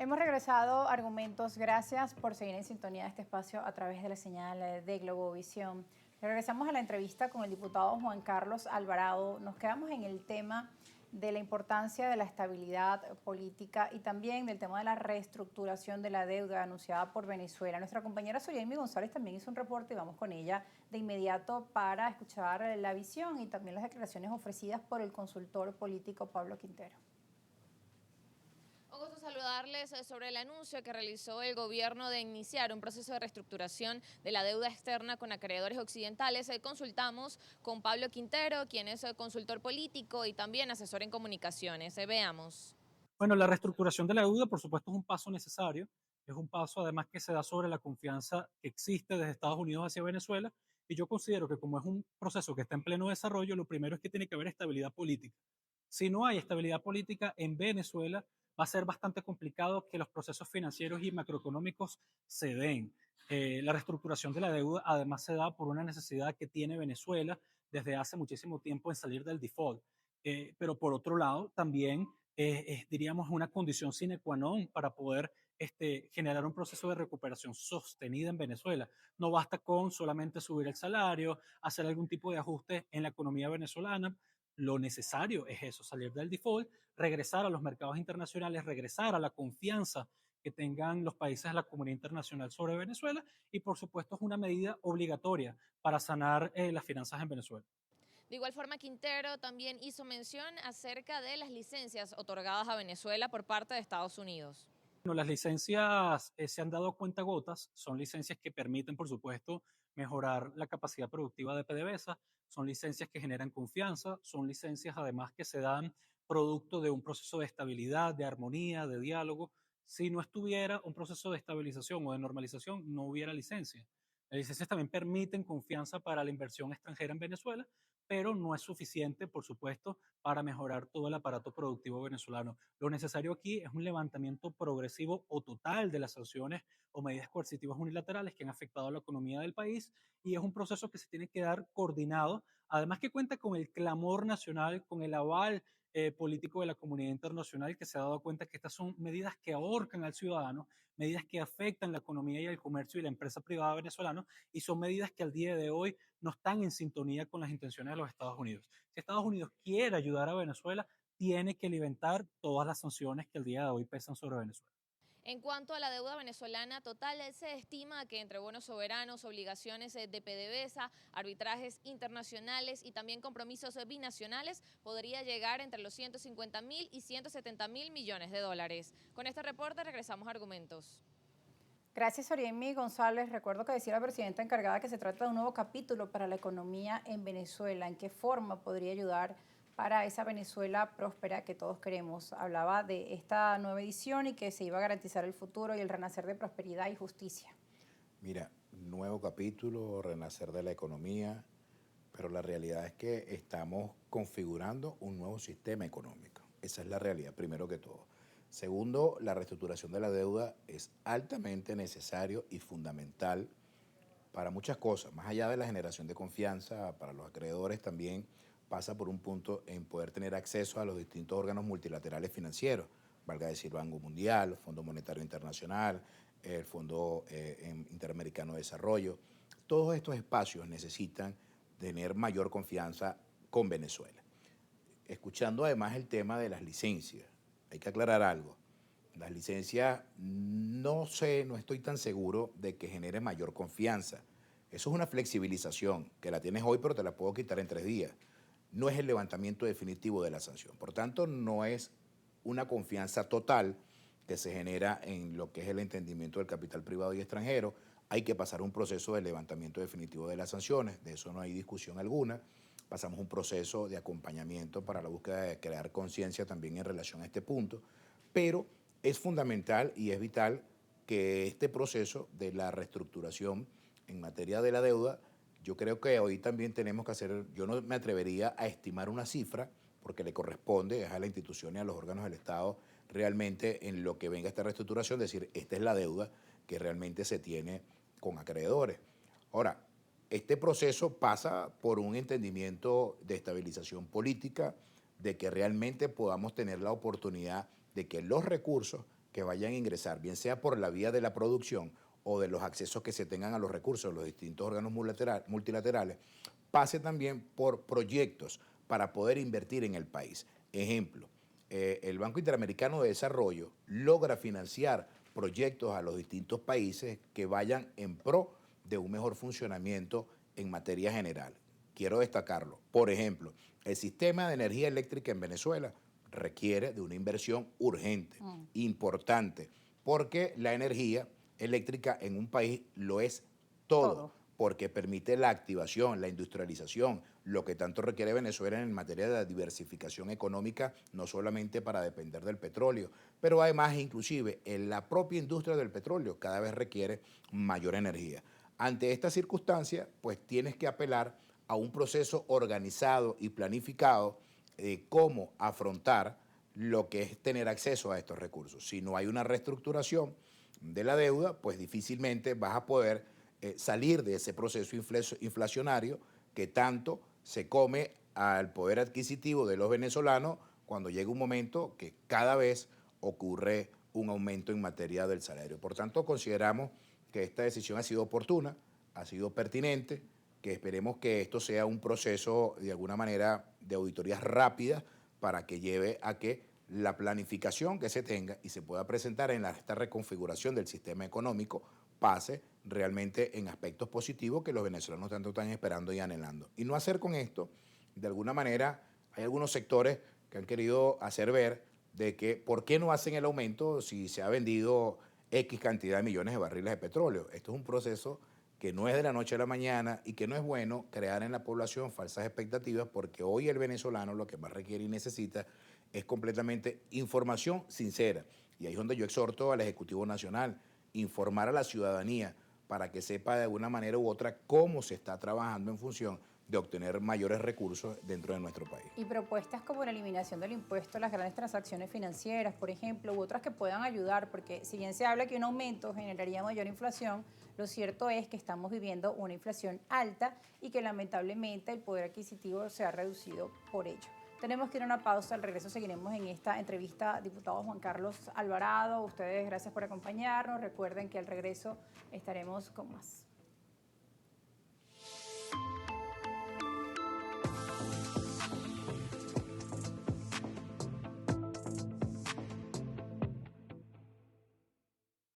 Hemos regresado a Argumentos. Gracias por seguir en sintonía de este espacio a través de la señal de Globovisión. Regresamos a la entrevista con el diputado Juan Carlos Alvarado. Nos quedamos en el tema de la importancia de la estabilidad política y también del tema de la reestructuración de la deuda anunciada por Venezuela. Nuestra compañera Soriemi González también hizo un reporte y vamos con ella de inmediato para escuchar la visión y también las declaraciones ofrecidas por el consultor político Pablo Quintero. Un gusto saludarles sobre el anuncio que realizó el gobierno de iniciar un proceso de reestructuración de la deuda externa con acreedores occidentales. Consultamos con Pablo Quintero, quien es consultor político y también asesor en comunicaciones. Veamos. Bueno, la reestructuración de la deuda, por supuesto, es un paso necesario. Es un paso, además, que se da sobre la confianza que existe desde Estados Unidos hacia Venezuela. Y yo considero que como es un proceso que está en pleno desarrollo, lo primero es que tiene que haber estabilidad política. Si no hay estabilidad política en Venezuela, va a ser bastante complicado que los procesos financieros y macroeconómicos se den. La reestructuración de la deuda, además, se da por una necesidad que tiene Venezuela desde hace muchísimo tiempo en salir del default. Pero por otro lado, también diríamos, una condición sine qua non para poder generar un proceso de recuperación sostenida en Venezuela. No basta con solamente subir el salario, hacer algún tipo de ajuste en la economía venezolana. Lo necesario es eso, salir del default, regresar a los mercados internacionales, regresar a la confianza que tengan los países de la comunidad internacional sobre Venezuela y, por supuesto, es una medida obligatoria para sanar las finanzas en Venezuela. De igual forma, Quintero también hizo mención acerca de las licencias otorgadas a Venezuela por parte de Estados Unidos. Bueno, las licencias se han dado a cuentagotas, son licencias que permiten, por supuesto, mejorar la capacidad productiva de PDVSA, son licencias que generan confianza, son licencias además que se dan producto de un proceso de estabilidad, de armonía, de diálogo. Si no estuviera un proceso de estabilización o de normalización, no hubiera licencia. Las licencias también permiten confianza para la inversión extranjera en Venezuela, pero no es suficiente, por supuesto, para mejorar todo el aparato productivo venezolano. Lo necesario aquí es un levantamiento progresivo o total de las sanciones o medidas coercitivas unilaterales que han afectado a la economía del país y es un proceso que se tiene que dar coordinado, además que cuenta con el clamor nacional, con el aval político de la comunidad internacional que se ha dado cuenta que estas son medidas que ahorcan al ciudadano, medidas que afectan la economía y el comercio y la empresa privada venezolana y son medidas que al día de hoy no están en sintonía con las intenciones de los Estados Unidos. Si Estados Unidos quiere ayudar a Venezuela, tiene que levantar todas las sanciones que el día de hoy pesan sobre Venezuela. En cuanto a la deuda venezolana total, se estima que entre bonos soberanos, obligaciones de PDVSA, arbitrajes internacionales y también compromisos binacionales podría llegar entre los 150.000 y 170.000 millones de dólares. Con este reporte regresamos a Argumentos. Gracias, Oriemi González. Recuerdo que decía la presidenta encargada que se trata de un nuevo capítulo para la economía en Venezuela. ¿En qué forma podría ayudar para esa Venezuela próspera que todos queremos? Hablaba de esta nueva edición y que se iba a garantizar el futuro y el renacer de prosperidad y justicia. Mira, nuevo capítulo, renacer de la economía, pero la realidad es que estamos configurando un nuevo sistema económico. Esa es la realidad, primero que todo. Segundo, la reestructuración de la deuda es altamente necesario y fundamental para muchas cosas. Más allá de la generación de confianza, para los acreedores también pasa por un punto en poder tener acceso a los distintos órganos multilaterales financieros, valga decir Banco Mundial, Fondo Monetario Internacional, el Fondo Interamericano de Desarrollo. Todos estos espacios necesitan tener mayor confianza con Venezuela. Escuchando además el tema de las licencias, hay que aclarar algo. Las licencias no sé, no estoy tan seguro de que genere mayor confianza. Eso es una flexibilización, que la tienes hoy pero te la puedo quitar en 3 días. No es el levantamiento definitivo de la sanción. Por tanto, no es una confianza total que se genera en lo que es el entendimiento del capital privado y extranjero. Hay que pasar un proceso de levantamiento definitivo de las sanciones, de eso no hay discusión alguna. Pasamos un proceso de acompañamiento para la búsqueda de crear conciencia también en relación a este punto, pero es fundamental y es vital que este proceso de la reestructuración en materia de la deuda, yo creo que hoy también tenemos que hacer, yo no me atrevería a estimar una cifra, porque le corresponde a la institución y a los órganos del Estado realmente en lo que venga esta reestructuración, decir, esta es la deuda que realmente se tiene con acreedores. Ahora, este proceso pasa por un entendimiento de estabilización política, de que realmente podamos tener la oportunidad de que los recursos que vayan a ingresar, bien sea por la vía de la producción o de los accesos que se tengan a los recursos de los distintos órganos multilaterales, pase también por proyectos para poder invertir en el país. Ejemplo, el Banco Interamericano de Desarrollo logra financiar proyectos a los distintos países que vayan en pro de un mejor funcionamiento en materia general. Quiero destacarlo. Por ejemplo, el sistema de energía eléctrica en Venezuela requiere de una inversión urgente, importante, porque la energía eléctrica en un país lo es todo, porque permite la activación, la industrialización, lo que tanto requiere Venezuela en materia de diversificación económica, no solamente para depender del petróleo, pero además inclusive en la propia industria del petróleo cada vez requiere mayor energía. Ante esta circunstancia, pues tienes que apelar a un proceso organizado y planificado de cómo afrontar lo que es tener acceso a estos recursos. Si no hay una reestructuración de la deuda, pues difícilmente vas a poder salir de ese proceso inflacionario que tanto se come al poder adquisitivo de los venezolanos cuando llega un momento que cada vez ocurre un aumento en materia del salario. Por tanto, consideramos que esta decisión ha sido oportuna, ha sido pertinente, que esperemos que esto sea un proceso de alguna manera de auditorías rápidas para que lleve a que la planificación que se tenga y se pueda presentar en esta reconfiguración del sistema económico pase realmente en aspectos positivos que los venezolanos tanto están esperando y anhelando. Y no hacer con esto, de alguna manera, hay algunos sectores que han querido hacer ver de que ¿por qué no hacen el aumento si se ha vendido X cantidad de millones de barriles de petróleo? Esto es un proceso que no es de la noche a la mañana y que no es bueno crear en la población falsas expectativas, porque hoy el venezolano lo que más requiere y necesita es completamente información sincera. Y ahí es donde yo exhorto al Ejecutivo Nacional, informar a la ciudadanía para que sepa de alguna manera u otra cómo se está trabajando en función de obtener mayores recursos dentro de nuestro país. Y propuestas como la eliminación del impuesto a las grandes transacciones financieras, por ejemplo, u otras que puedan ayudar, porque si bien se habla que un aumento generaría mayor inflación, lo cierto es que estamos viviendo una inflación alta y que lamentablemente el poder adquisitivo se ha reducido por ello. Tenemos que ir a una pausa, al regreso seguiremos en esta entrevista. Diputado Juan Carlos Alvarado, ustedes gracias por acompañarnos. Recuerden que al regreso estaremos con más.